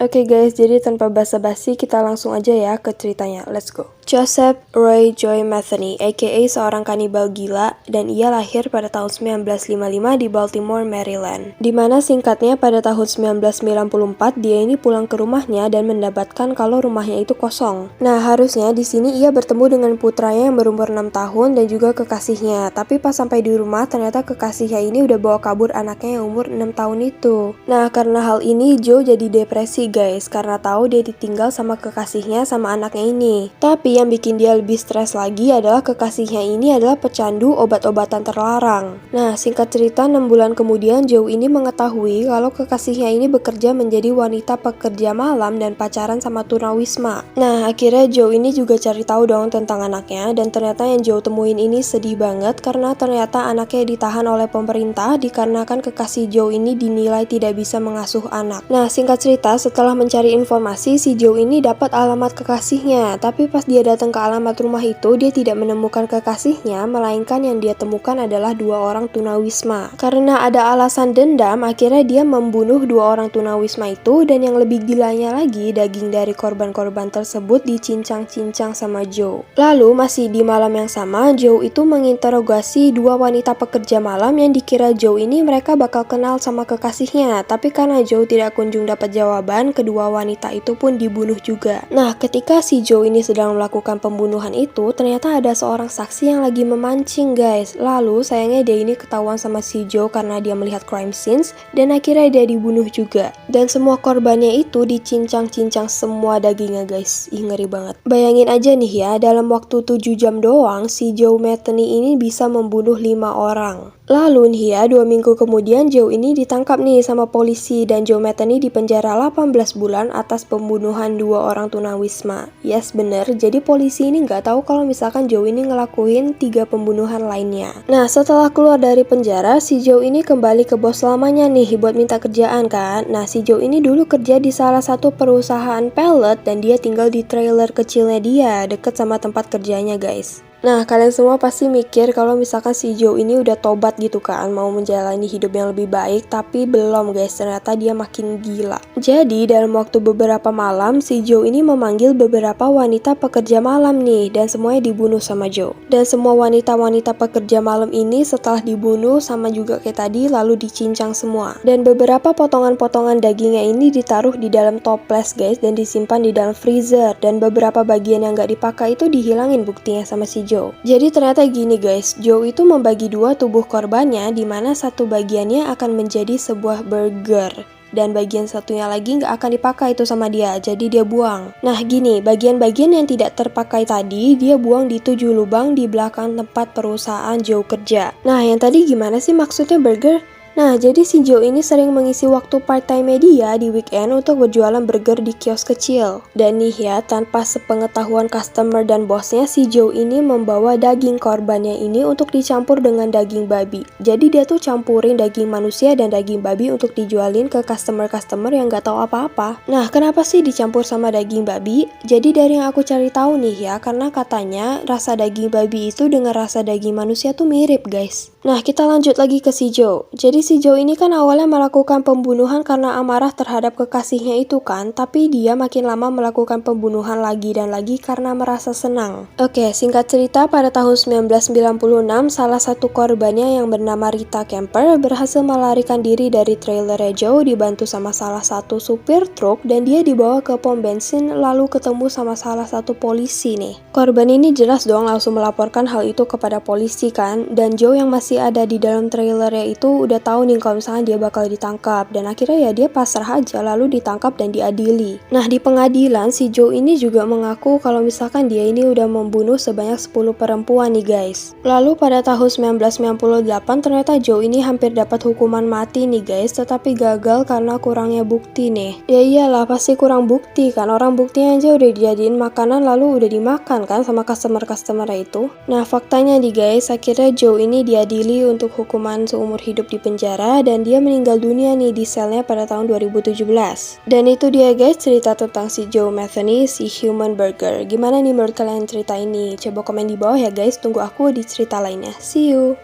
Oke guys, jadi tanpa basa-basi kita langsung aja ya ke ceritanya. Let's go. Joseph Roy Joy Metheny, aka seorang kanibal gila, dan ia lahir pada tahun 1955 di Baltimore, Maryland. Dimana singkatnya pada tahun 1994 dia ini pulang ke rumahnya dan mendapatkan kalau rumahnya itu kosong. Nah, harusnya di sini ia bertemu dengan putranya yang berumur 6 tahun dan juga kekasihnya. Tapi pas sampai di rumah ternyata kekasihnya ini udah bawa kabur anaknya yang umur 6 tahun itu. Nah, karena hal ini Joe jadi depresi guys, karena tahu dia ditinggal sama kekasihnya sama anaknya ini. Tapi yang bikin dia lebih stres lagi adalah kekasihnya ini adalah pecandu obat-obatan terlarang. Nah, singkat cerita 6 bulan kemudian Joe ini mengetahui kalau kekasihnya ini bekerja menjadi wanita pekerja malam dan pacaran sama tunawisma. Nah, akhirnya Joe ini juga cari tahu dong tentang anaknya, dan ternyata yang Joe temuin ini sedih banget karena ternyata anaknya ditahan oleh pemerintah dikarenakan kekasih Joe ini dinilai tidak bisa mengasuh anak. Nah, singkat cerita setelah mencari informasi si Joe ini dapat alamat kekasihnya, tapi pas dia datang ke alamat rumah itu, dia tidak menemukan kekasihnya, melainkan yang dia temukan adalah 2 orang tunawisma. Karena ada alasan dendam, akhirnya dia membunuh 2 orang tunawisma itu, dan yang lebih gilanya lagi, daging dari korban-korban tersebut dicincang-cincang sama Joe. Lalu, masih di malam yang sama, Joe itu menginterogasi 2 wanita pekerja malam yang dikira Joe ini mereka bakal kenal sama kekasihnya, tapi karena Joe tidak kunjung dapat jawaban, kedua wanita itu pun dibunuh juga. Nah, ketika si Joe ini sedang melakukan pembunuhan itu, ternyata ada seorang saksi yang lagi memancing guys. Lalu sayangnya dia ini ketahuan sama si Joe karena dia melihat crime scenes, dan akhirnya dia dibunuh juga. Dan semua korbannya itu dicincang-cincang semua dagingnya guys. Ih, ngeri banget. Bayangin aja nih ya, dalam waktu 7 jam doang si Joe Metheny ini bisa membunuh 5 orang. Lalu nih ya, 2 minggu kemudian Joe ini ditangkap nih sama polisi, dan Joe Metheny dipenjara 18 bulan atas pembunuhan 2 orang tunawisma. Yes, bener, jadi polisi ini nggak tahu kalau misalkan Joe ini ngelakuin 3 pembunuhan lainnya. Nah, setelah keluar dari penjara, si Joe ini kembali ke bos lamanya nih buat minta kerjaan kan. Nah, si Joe ini dulu kerja di salah satu perusahaan pellet, dan dia tinggal di trailer kecilnya dia, deket sama tempat kerjanya guys. Nah, kalian semua pasti mikir kalau misalkan si Joe ini udah tobat gitu kan, mau menjalani hidup yang lebih baik, tapi belum guys, ternyata dia makin gila. Jadi, dalam waktu beberapa malam, si Joe ini memanggil beberapa wanita pekerja malam nih, dan semuanya dibunuh sama Joe. Dan semua wanita-wanita pekerja malam ini setelah dibunuh sama juga kayak tadi, lalu dicincang semua. Dan beberapa potongan-potongan dagingnya ini ditaruh di dalam toples guys, dan disimpan di dalam freezer, dan beberapa bagian yang gak dipakai itu dihilangin buktinya sama si Joe. Jadi ternyata gini guys, Joe itu membagi 2 tubuh korbannya, dimana satu bagiannya akan menjadi sebuah burger, dan bagian satunya lagi nggak akan dipakai itu sama dia, jadi dia buang. Nah gini, bagian-bagian yang tidak terpakai tadi dia buang di 7 lubang di belakang tempat perusahaan Joe kerja. Nah yang tadi gimana sih maksudnya burger? Nah, jadi si Joe ini sering mengisi waktu part-time dia di weekend untuk berjualan burger di kios kecil. Dan nih ya, tanpa sepengetahuan customer dan bosnya, si Joe ini membawa daging korbannya ini untuk dicampur dengan daging babi. Jadi dia tuh campurin daging manusia dan daging babi untuk dijualin ke customer-customer yang gak tahu apa-apa. Nah, kenapa sih dicampur sama daging babi? Jadi dari yang aku cari tahu nih ya, karena katanya rasa daging babi itu dengan rasa daging manusia tuh mirip guys. Nah, kita lanjut lagi ke si Joe. Jadi si Joe ini kan awalnya melakukan pembunuhan karena amarah terhadap kekasihnya itu kan, tapi dia makin lama melakukan pembunuhan lagi dan lagi karena merasa senang. Oke, singkat cerita pada tahun 1996, salah satu korbannya yang bernama Rita Kemper berhasil melarikan diri dari trailernya Joe dibantu sama salah satu supir truk, dan dia dibawa ke pom bensin lalu ketemu sama salah satu polisi nih. Korban ini jelas dong langsung melaporkan hal itu kepada polisi kan, dan Joe yang masih ada di dalam trailernya itu udah tahu nih kalau misalnya dia bakal ditangkap, dan akhirnya ya dia pasrah aja lalu ditangkap dan diadili. Nah di pengadilan si Joe ini juga mengaku kalau misalkan dia ini udah membunuh sebanyak 10 perempuan nih guys. Lalu pada tahun 1998 ternyata Joe ini hampir dapat hukuman mati nih guys, tetapi gagal karena kurangnya bukti nih. Ya iyalah pasti kurang bukti kan, orang buktinya aja udah dijadiin makanan lalu udah dimakan kan sama customer-customer itu. Nah faktanya nih guys, akhirnya Joe ini diadili untuk hukuman seumur hidup di penjara, dan dia meninggal dunia nih di selnya pada tahun 2017. Dan itu dia guys cerita tentang si Joe Metheny, si Human Burger. Gimana nih menurut kalian cerita ini? Coba komen di bawah ya guys, tunggu aku di cerita lainnya. See you!